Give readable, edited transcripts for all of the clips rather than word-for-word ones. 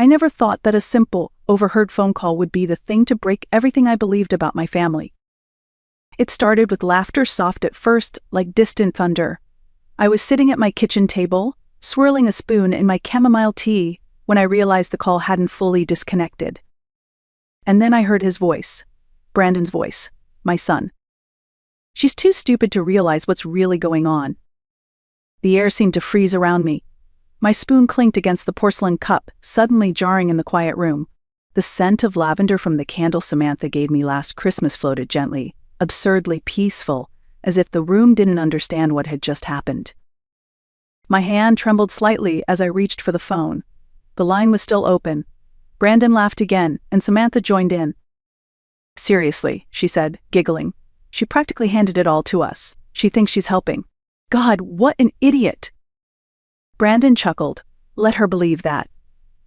I never thought that a simple, overheard phone call would be the thing to break everything I believed about my family. It started with laughter, soft at first, like distant thunder. I was sitting at my kitchen table, swirling a spoon in my chamomile tea, when I realized the call hadn't fully disconnected. And then I heard his voice. Brandon's voice. My son. She's too stupid to realize what's really going on. The air seemed to freeze around me. My spoon clinked against the porcelain cup, suddenly jarring in the quiet room. The scent of lavender from the candle Samantha gave me last Christmas floated gently, absurdly peaceful, as if the room didn't understand what had just happened. My hand trembled slightly as I reached for the phone. The line was still open. Brandon laughed again, and Samantha joined in. "Seriously," she said, giggling. "She practically handed it all to us. She thinks she's helping. God, what an idiot!" Brandon chuckled. "Let her believe that.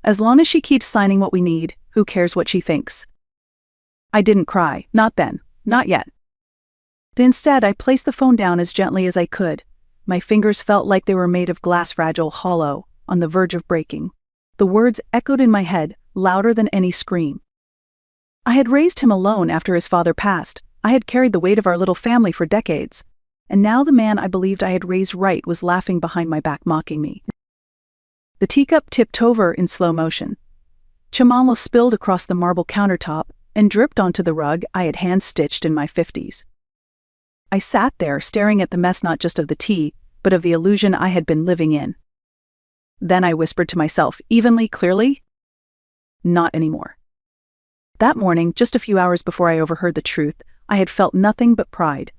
As long as she keeps signing what we need, who cares what she thinks?" I didn't cry, not then, not yet. Instead, I placed the phone down as gently as I could. My fingers felt like they were made of glass, fragile, hollow, on the verge of breaking. The words echoed in my head, louder than any scream. I had raised him alone after his father passed. I had carried the weight of our little family for decades. And now the man I believed I had raised right was laughing behind my back, mocking me. The teacup tipped over in slow motion. Chamomile spilled across the marble countertop and dripped onto the rug I had hand-stitched in my 50s. I sat there staring at the mess, not just of the tea, but of the illusion I had been living in. Then I whispered to myself, evenly, clearly, "Not anymore." That morning, just a few hours before I overheard the truth, I had felt nothing but pride.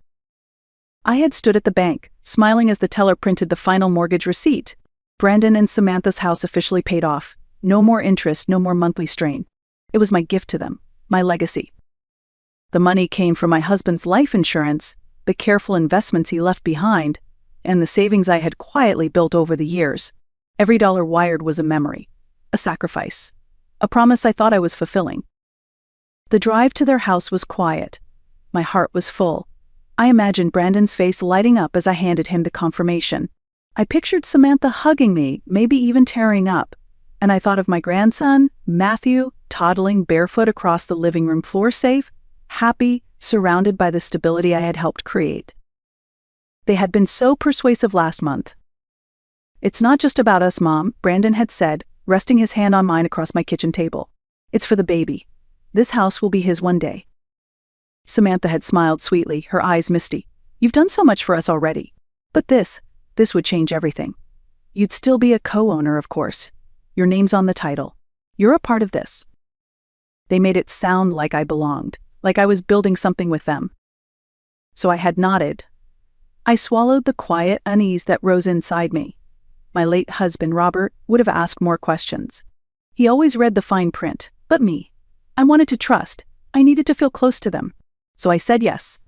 I had stood at the bank, smiling as the teller printed the final mortgage receipt. Brandon and Samantha's house officially paid off. No more interest, no more monthly strain. It was my gift to them, my legacy. The money came from my husband's life insurance, the careful investments he left behind, and the savings I had quietly built over the years. Every dollar wired was a memory, a sacrifice, a promise I thought I was fulfilling. The drive to their house was quiet. My heart was full. I imagined Brandon's face lighting up as I handed him the confirmation. I pictured Samantha hugging me, maybe even tearing up, and I thought of my grandson, Matthew, toddling barefoot across the living room floor, safe, happy, surrounded by the stability I had helped create. They had been so persuasive last month. "It's not just about us, Mom," Brandon had said, resting his hand on mine across my kitchen table. "It's for the baby. This house will be his one day." Samantha had smiled sweetly, her eyes misty. "You've done so much for us already. But this would change everything. You'd still be a co-owner, of course. Your name's on the title. You're a part of this." They made it sound like I belonged, like I was building something with them. So I had nodded. I swallowed the quiet unease that rose inside me. My late husband, Robert, would have asked more questions. He always read the fine print, but me, I wanted to trust. I needed to feel close to them. So I said yes.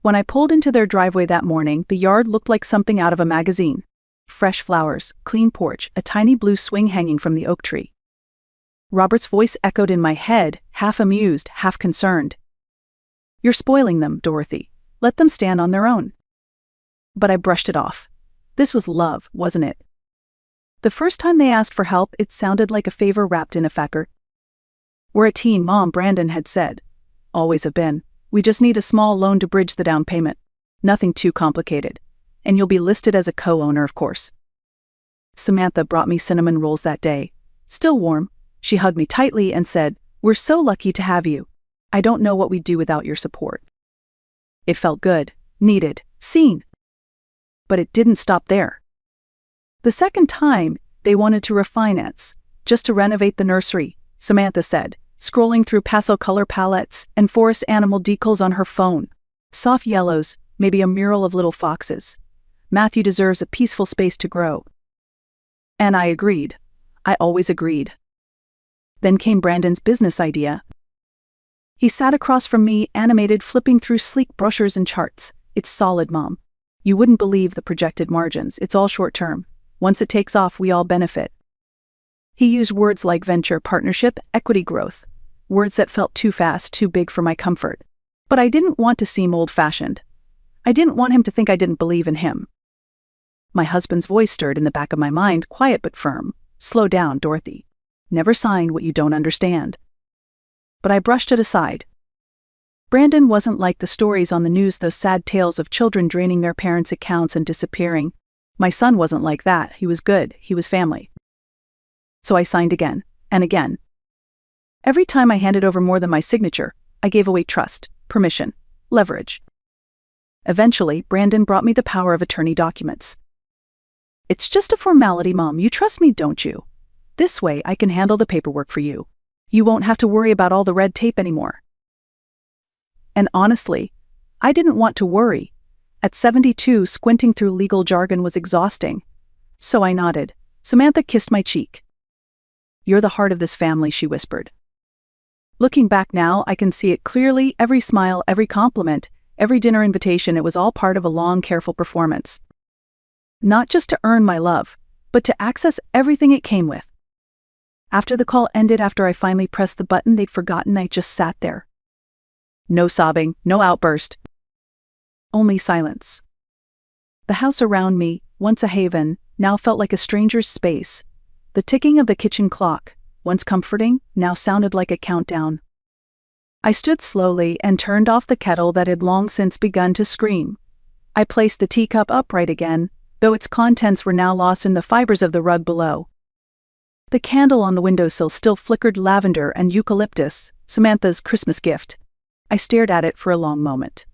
When I pulled into their driveway that morning, the yard looked like something out of a magazine. Fresh flowers, clean porch, a tiny blue swing hanging from the oak tree. Robert's voice echoed in my head, half amused, half concerned. "You're spoiling them, Dorothy. Let them stand on their own." But I brushed it off. This was love, wasn't it? The first time they asked for help, it sounded like a favor wrapped in a factor. "We're a team, Mom," Brandon had said. "Always have been. We just need a small loan to bridge the down payment. Nothing too complicated. And you'll be listed as a co-owner, of course." Samantha brought me cinnamon rolls that day. Still warm, she hugged me tightly and said, "We're so lucky to have you. I don't know what we'd do without your support." It felt good, needed, seen. But it didn't stop there. The second time, they wanted to refinance, just to renovate the nursery, Samantha said, scrolling through pastel color palettes and forest animal decals on her phone. Soft yellows, maybe a mural of little foxes. Matthew deserves a peaceful space to grow. And I agreed. I always agreed. Then came Brandon's business idea. He sat across from me, animated, flipping through sleek brochures and charts. "It's solid, Mom. You wouldn't believe the projected margins. It's all short-term. Once it takes off, we all benefit." He used words like venture, partnership, equity growth. Words that felt too fast, too big for my comfort. But I didn't want to seem old-fashioned. I didn't want him to think I didn't believe in him. My husband's voice stirred in the back of my mind, quiet but firm. "Slow down, Dorothy. Never sign what you don't understand. But I brushed it aside. Brandon wasn't like the stories on the news, those sad tales of children draining their parents' accounts and disappearing. My son wasn't like that. He was good. He was family. So I signed again, and again. Every time I handed over more than my signature, I gave away trust, permission, leverage. Eventually, Brandon brought me the power of attorney documents. "It's just a formality, Mom. You trust me, don't you? This way, I can handle the paperwork for you. You won't have to worry about all the red tape anymore." And honestly, I didn't want to worry. At 72, squinting through legal jargon was exhausting. So I nodded. Samantha kissed my cheek. "You're the heart of this family," she whispered. Looking back now, I can see it clearly. Every smile, every compliment, every dinner invitation, it was all part of a long, careful performance. Not just to earn my love, but to access everything it came with. After the call ended, after I finally pressed the button they'd forgotten, I just sat there. No sobbing, no outburst. Only silence. The house around me, once a haven, now felt like a stranger's space. The ticking of the kitchen clock, once comforting, now sounded like a countdown. I stood slowly and turned off the kettle that had long since begun to scream. I placed the teacup upright again, though its contents were now lost in the fibers of the rug below. The candle on the windowsill still flickered lavender and eucalyptus, Samantha's Christmas gift. I stared at it for a long moment.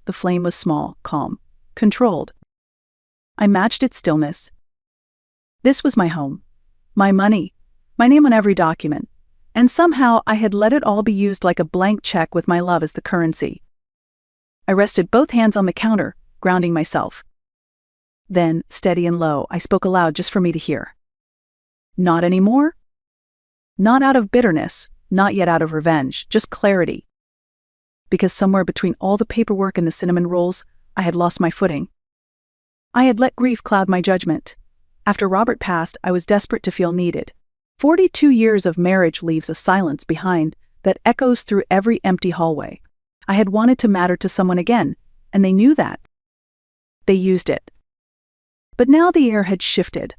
The flame was small, calm, controlled. I matched its stillness. This was my home, my money, my name on every document, and somehow I had let it all be used like a blank check with my love as the currency. I rested both hands on the counter, grounding myself. Then, steady and low, I spoke aloud just for me to hear. "Not anymore?" Not out of bitterness, not yet out of revenge, just clarity. Because somewhere between all the paperwork and the cinnamon rolls, I had lost my footing. I had let grief cloud my judgment. After Robert passed, I was desperate to feel needed. 42 years of marriage leaves a silence behind that echoes through every empty hallway. I had wanted to matter to someone again, and they knew that. They used it. But now the air had shifted.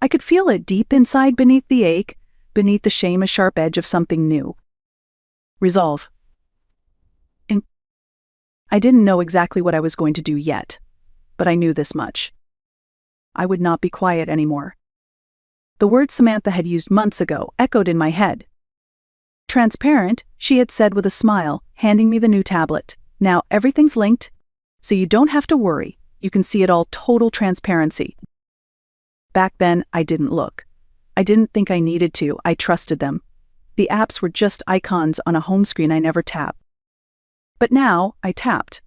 I could feel it deep inside, beneath the ache, beneath the shame, a sharp edge of something new. Resolve. I didn't know exactly what I was going to do yet, but I knew this much. I would not be quiet anymore. The words Samantha had used months ago echoed in my head. "Transparent," she had said with a smile, handing me the new tablet. "Now everything's linked, so you don't have to worry. You can see it all, total transparency." Back then, I didn't look. I didn't think I needed to. I trusted them. The apps were just icons on a home screen I never tapped. But now, I tapped.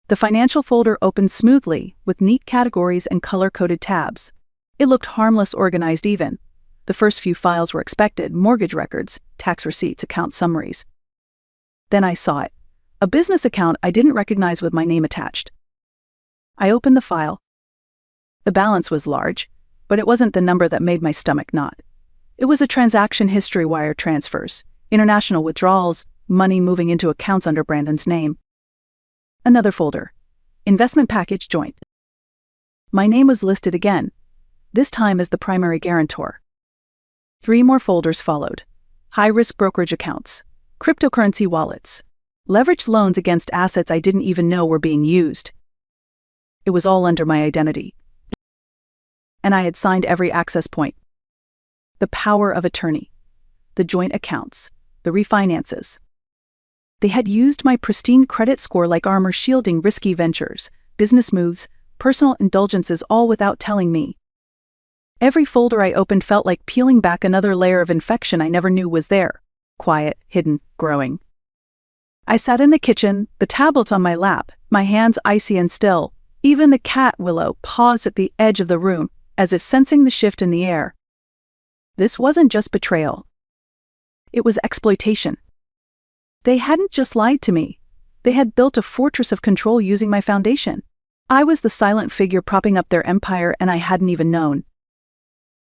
The financial folder opened smoothly, with neat categories and color-coded tabs. It looked harmless, organized even. The first few files were expected: mortgage records, tax receipts, account summaries. Then I saw it. A business account I didn't recognize with my name attached. I opened the file. The balance was large, but it wasn't the number that made my stomach knot. It was a transaction history: wire transfers, international withdrawals, money moving into accounts under Brandon's name. Another folder. Investment package joint. My name was listed again, this time as the primary guarantor. 3 more folders followed. High-risk brokerage accounts, cryptocurrency wallets, leveraged loans against assets I didn't even know were being used. It was all under my identity. And I had signed every access point. The power of attorney. The joint accounts. The refinances. They had used my pristine credit score like armor, shielding risky ventures, business moves, personal indulgences, all without telling me. Every folder I opened felt like peeling back another layer of infection I never knew was there. Quiet, hidden, growing. I sat in the kitchen, the tablet on my lap, my hands icy and still. Even the cat, Willow, paused at the edge of the room, as if sensing the shift in the air. This wasn't just betrayal. It was exploitation. They hadn't just lied to me. They had built a fortress of control using my foundation. I was the silent figure propping up their empire, and I hadn't even known.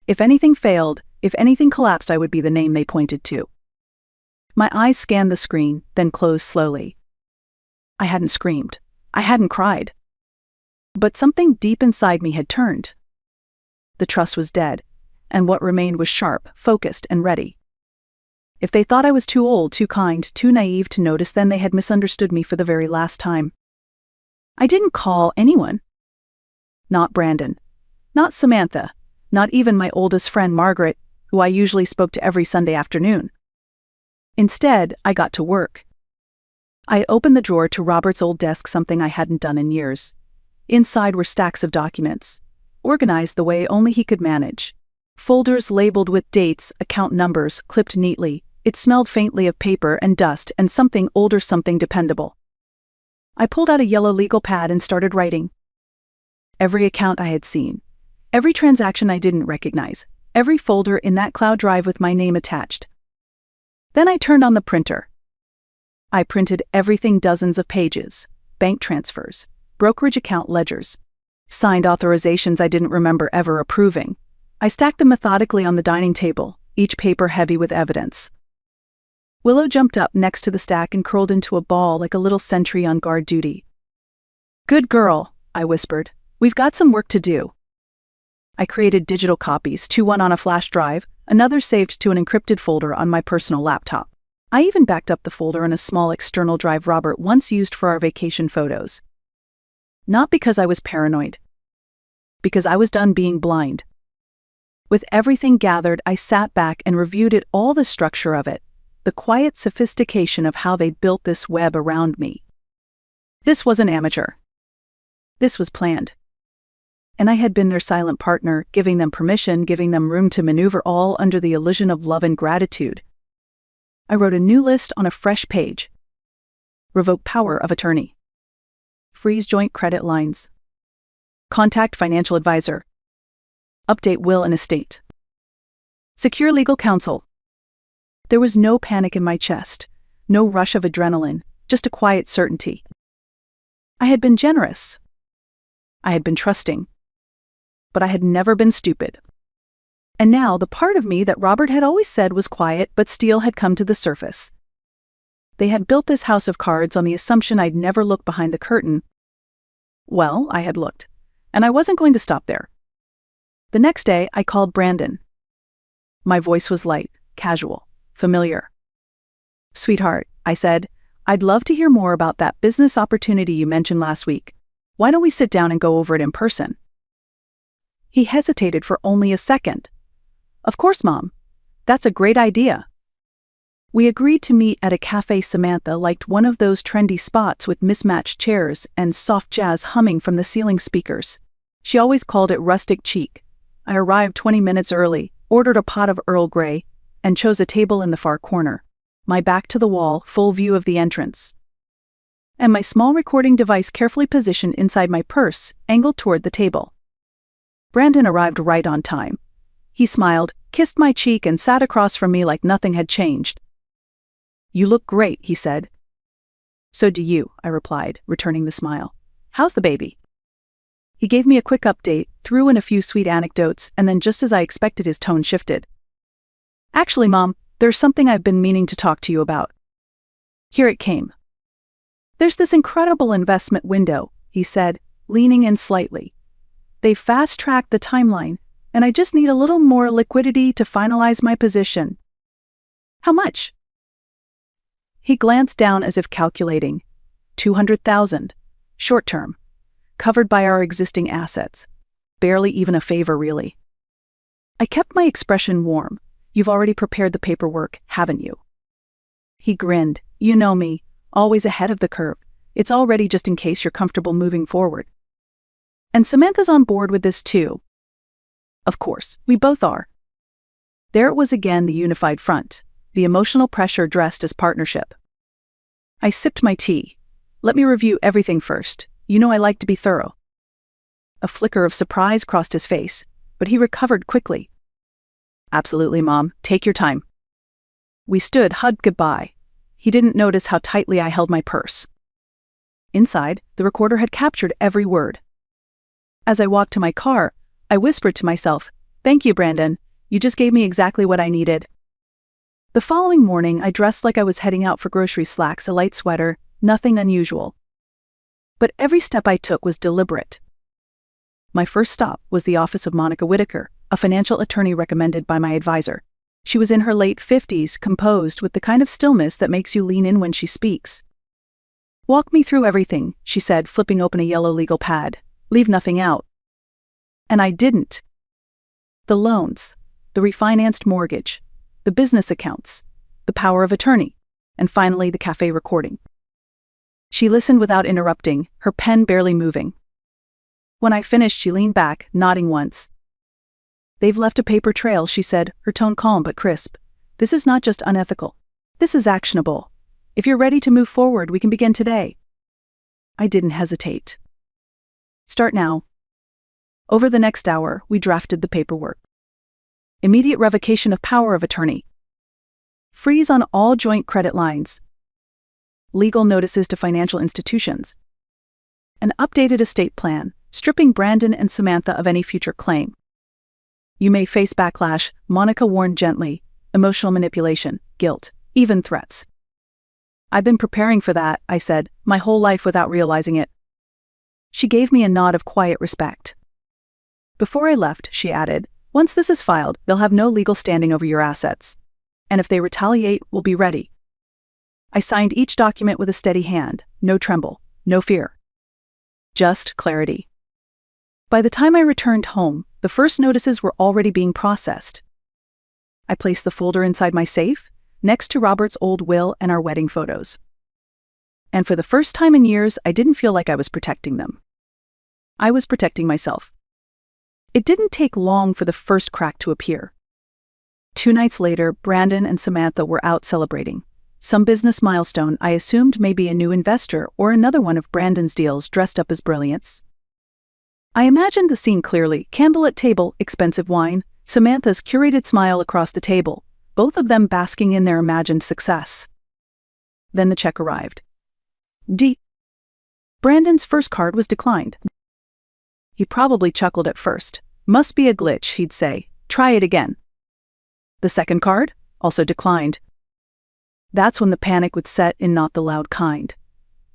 If anything failed, if anything collapsed, I would be the name they pointed to. My eyes scanned the screen, then closed slowly. I hadn't screamed. I hadn't cried. But something deep inside me had turned. The trust was dead, and what remained was sharp, focused, and ready. If they thought I was too old, too kind, too naive to notice, then they had misunderstood me for the very last time. I didn't call anyone. Not Brandon. Not Samantha. Not even my oldest friend Margaret, who I usually spoke to every Sunday afternoon. Instead, I got to work. I opened the drawer to Robert's old desk, something I hadn't done in years. Inside were stacks of documents, organized the way only he could manage. Folders labeled with dates, account numbers, clipped neatly. It smelled faintly of paper and dust and something older, something dependable. I pulled out a yellow legal pad and started writing. Every account I had seen, every transaction I didn't recognize, every folder in that cloud drive with my name attached. Then I turned on the printer. I printed everything, dozens of pages, bank transfers, brokerage account ledgers, signed authorizations I didn't remember ever approving. I stacked them methodically on the dining table, each paper heavy with evidence. Willow jumped up next to the stack and curled into a ball like a little sentry on guard duty. "Good girl," I whispered. "We've got some work to do." I created digital copies, one on a flash drive, another saved to an encrypted folder on my personal laptop. I even backed up the folder on a small external drive Robert once used for our vacation photos. Not because I was paranoid. Because I was done being blind. With everything gathered, I sat back and reviewed it, all the structure of it, the quiet sophistication of how they built this web around me. This wasn't amateur. This was planned. And I had been their silent partner, giving them permission, giving them room to maneuver, all under the illusion of love and gratitude. I wrote a new list on a fresh page. Revoke power of attorney. Freeze joint credit lines. Contact financial advisor. Update will and estate. Secure legal counsel. There was no panic in my chest, no rush of adrenaline, just a quiet certainty. I had been generous. I had been trusting. But I had never been stupid. And now the part of me that Robert had always said was quiet but steel had come to the surface. They had built this house of cards on the assumption I'd never look behind the curtain. Well, I had looked, and I wasn't going to stop there. The next day, I called Brandon. My voice was light, casual, familiar. "Sweetheart," I said, "I'd love to hear more about that business opportunity you mentioned last week. Why don't we sit down and go over it in person?" He hesitated for only a second. "Of course, Mom. That's a great idea." We agreed to meet at a cafe. Samantha liked one of those trendy spots with mismatched chairs and soft jazz humming from the ceiling speakers. She always called it rustic chic. I arrived 20 minutes early, ordered a pot of Earl Grey, and chose a table in the far corner, my back to the wall, full view of the entrance. And my small recording device carefully positioned inside my purse, angled toward the table. Brandon arrived right on time. He smiled, kissed my cheek, and sat across from me like nothing had changed. "You look great," he said. "So do you," I replied, returning the smile. "How's the baby?" He gave me a quick update, threw in a few sweet anecdotes, and then just as I expected, his tone shifted. "Actually, Mom, there's something I've been meaning to talk to you about." Here it came. "There's this incredible investment window," he said, leaning in slightly. "They've fast-tracked the timeline, and I just need a little more liquidity to finalize my position." "How much?" He glanced down as if calculating. 200,000. Short-term. Covered by our existing assets. Barely even a favor, really. I kept my expression warm. "You've already prepared the paperwork, haven't you?" He grinned. "You know me, always ahead of the curve. It's all ready just in case you're comfortable moving forward. And Samantha's on board with this too." "Of course, we both are." There it was again, the unified front, the emotional pressure dressed as partnership. I sipped my tea. "Let me review everything first. You know I like to be thorough." A flicker of surprise crossed his face, but he recovered quickly. "Absolutely, Mom. Take your time." We stood hugged goodbye. He didn't notice how tightly I held my purse. Inside, the recorder had captured every word. As I walked to my car, I whispered to myself, "Thank you, Brandon. You just gave me exactly what I needed." The following morning, I dressed like I was heading out for groceries, slacks, a light sweater, nothing unusual. But every step I took was deliberate. My first stop was the office of Monica Whitaker, a financial attorney recommended by my advisor. She was in her late 50s, composed with the kind of stillness that makes you lean in when she speaks. "Walk me through everything," she said, flipping open a yellow legal pad. "Leave nothing out." And I didn't. The loans, the refinanced mortgage, the business accounts, the power of attorney, and finally the cafe recording. She listened without interrupting, her pen barely moving. When I finished, she leaned back, nodding once. "They've left a paper trail," she said, her tone calm but crisp. "This is not just unethical. This is actionable. If you're ready to move forward, we can begin today." I didn't hesitate. "Start now." Over the next hour, we drafted the paperwork. Immediate revocation of power of attorney. Freeze on all joint credit lines. Legal notices to financial institutions. An updated estate plan, stripping Brandon and Samantha of any future claim. "You may face backlash," Monica warned gently, emotional manipulation, guilt, even threats. "I've been preparing for that," I said, "my whole life without realizing it." She gave me a nod of quiet respect. Before I left, she added, "Once this is filed, they'll have no legal standing over your assets. And if they retaliate, we'll be ready." I signed each document with a steady hand, no tremble, no fear. Just clarity. By the time I returned home, the first notices were already being processed. I placed the folder inside my safe, next to Robert's old will and our wedding photos. And for the first time in years, I didn't feel like I was protecting them. I was protecting myself. It didn't take long for the first crack to appear. 2 nights later, Brandon and Samantha were out celebrating. Some business milestone I assumed may be a new investor or another one of Brandon's deals dressed up as brilliance. I imagined the scene clearly: candlelit table, expensive wine, Samantha's curated smile across the table, both of them basking in their imagined success. Then the check arrived. Brandon's first card was declined. He probably chuckled at first. "Must be a glitch," he'd say. "Try it again." The second card? Also declined. That's when the panic would set in, not the loud kind.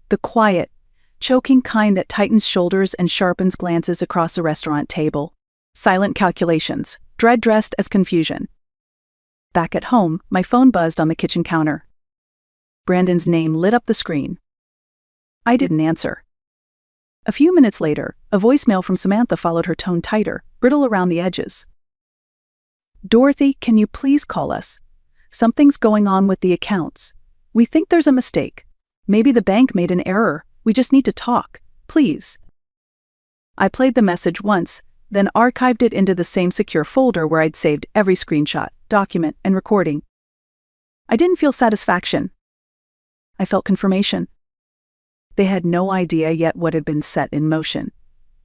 The quiet, choking kind that tightens shoulders and sharpens glances across a restaurant table. Silent calculations, dread dressed as confusion. Back at home, my phone buzzed on the kitchen counter. Brandon's name lit up the screen. I didn't answer. A few minutes later, a voicemail from Samantha followed, her tone tighter, brittle around the edges. "Dorothy, can you please call us? Something's going on with the accounts. We think there's a mistake. Maybe the bank made an error. We just need to talk, please." I played the message once, then archived it into the same secure folder where I'd saved every screenshot, document, and recording. I didn't feel satisfaction. I felt confirmation. They had no idea yet what had been set in motion.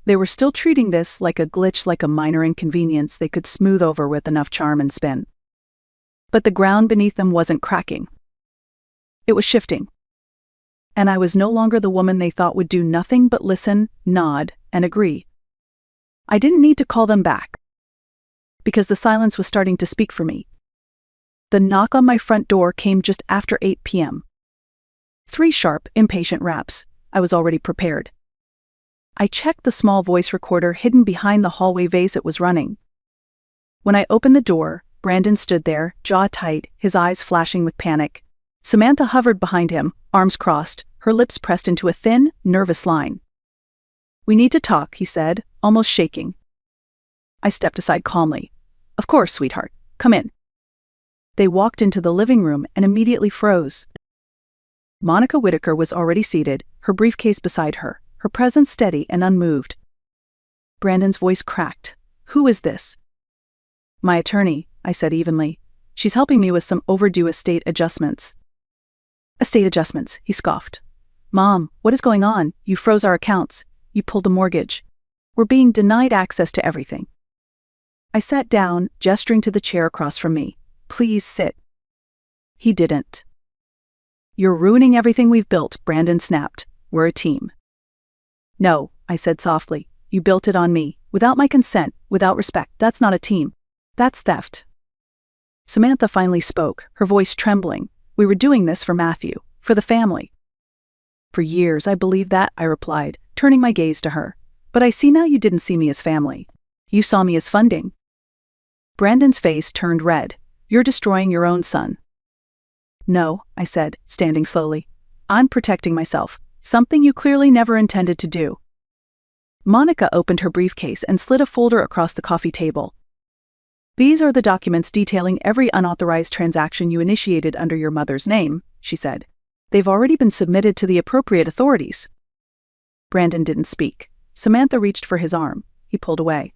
They were still treating this like a glitch, like a minor inconvenience they could smooth over with enough charm and spin. But the ground beneath them wasn't cracking. It was shifting. And I was no longer the woman they thought would do nothing but listen, nod, and agree. I didn't need to call them back, because the silence was starting to speak for me. The knock on my front door came just after 8 p.m. 3 sharp, impatient raps. I was already prepared. I checked the small voice recorder hidden behind the hallway vase it was running. When I opened the door, Brandon stood there, jaw tight, his eyes flashing with panic. Samantha hovered behind him, arms crossed, her lips pressed into a thin, nervous line. "We need to talk," he said, almost shaking. I stepped aside calmly. "Of course, sweetheart. Come in." They walked into the living room and immediately froze. Monica Whitaker was already seated, her briefcase beside her, her presence steady and unmoved. Brandon's voice cracked. "Who is this?" "My attorney," I said evenly. "She's helping me with some overdue estate adjustments." "Estate adjustments," he scoffed. "Mom, what is going on? You froze our accounts. You pulled the mortgage. We're being denied access to everything." I sat down, gesturing to the chair across from me. "Please sit." He didn't. "You're ruining everything we've built," Brandon snapped. "We're a team." "No," I said softly. "You built it on me, without my consent, without respect. That's not a team. That's theft." Samantha finally spoke, her voice trembling. "We were doing this for Matthew, for the family." "For years I believed that," I replied, turning my gaze to her. "But I see now you didn't see me as family. You saw me as funding." Brandon's face turned red. You're destroying your own son. No, I said, standing slowly. I'm protecting myself, something you clearly never intended to do. Monica opened her briefcase and slid a folder across the coffee table. These are the documents detailing every unauthorized transaction you initiated under your mother's name, she said. They've already been submitted to the appropriate authorities. Brandon didn't speak. Samantha reached for his arm. He pulled away.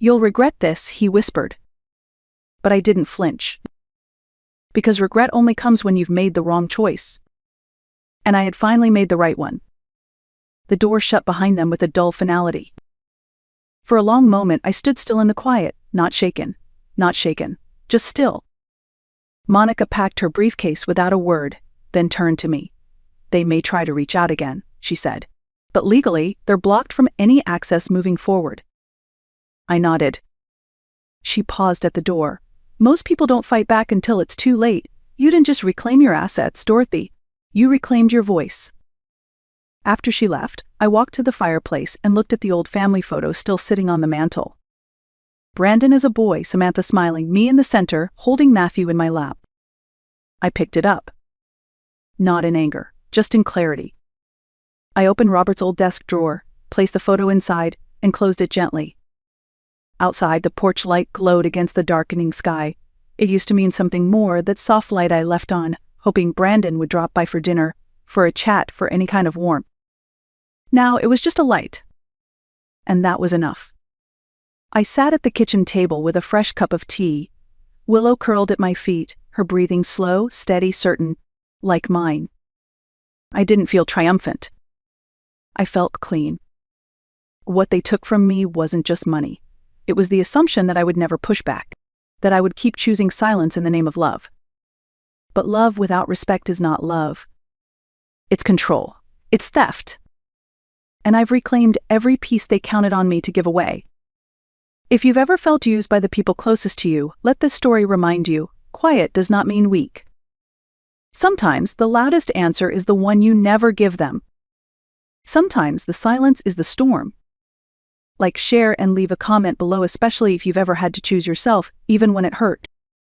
You'll regret this, he whispered. But I didn't flinch. Because regret only comes when you've made the wrong choice. And I had finally made the right one. The door shut behind them with a dull finality. For a long moment I stood still in the quiet, not shaken, just still. Monica packed her briefcase without a word, then turned to me. They may try to reach out again, she said. But legally, they're blocked from any access moving forward. I nodded. She paused at the door. Most people don't fight back until it's too late. You didn't just reclaim your assets, Dorothy. You reclaimed your voice. After she left, I walked to the fireplace and looked at the old family photo still sitting on the mantel. Brandon as a boy, Samantha smiling, me in the center, holding Matthew in my lap. I picked it up. Not in anger, just in clarity. I opened Robert's old desk drawer, placed the photo inside, and closed it gently. Outside, the porch light glowed against the darkening sky. It used to mean something more, that soft light I left on, hoping Brandon would drop by for dinner, for a chat, for any kind of warmth. Now it was just a light. And that was enough. I sat at the kitchen table with a fresh cup of tea. Willow curled at my feet, her breathing slow, steady, certain, like mine. I didn't feel triumphant. I felt clean. What they took from me wasn't just money. It was the assumption that I would never push back, that I would keep choosing silence in the name of love. But love without respect is not love. It's control. It's theft. And I've reclaimed every piece they counted on me to give away. If you've ever felt used by the people closest to you, let this story remind you, quiet does not mean weak. Sometimes the loudest answer is the one you never give them. Sometimes the silence is the storm. Like, share and leave a comment below, especially if you've ever had to choose yourself, even when it hurt.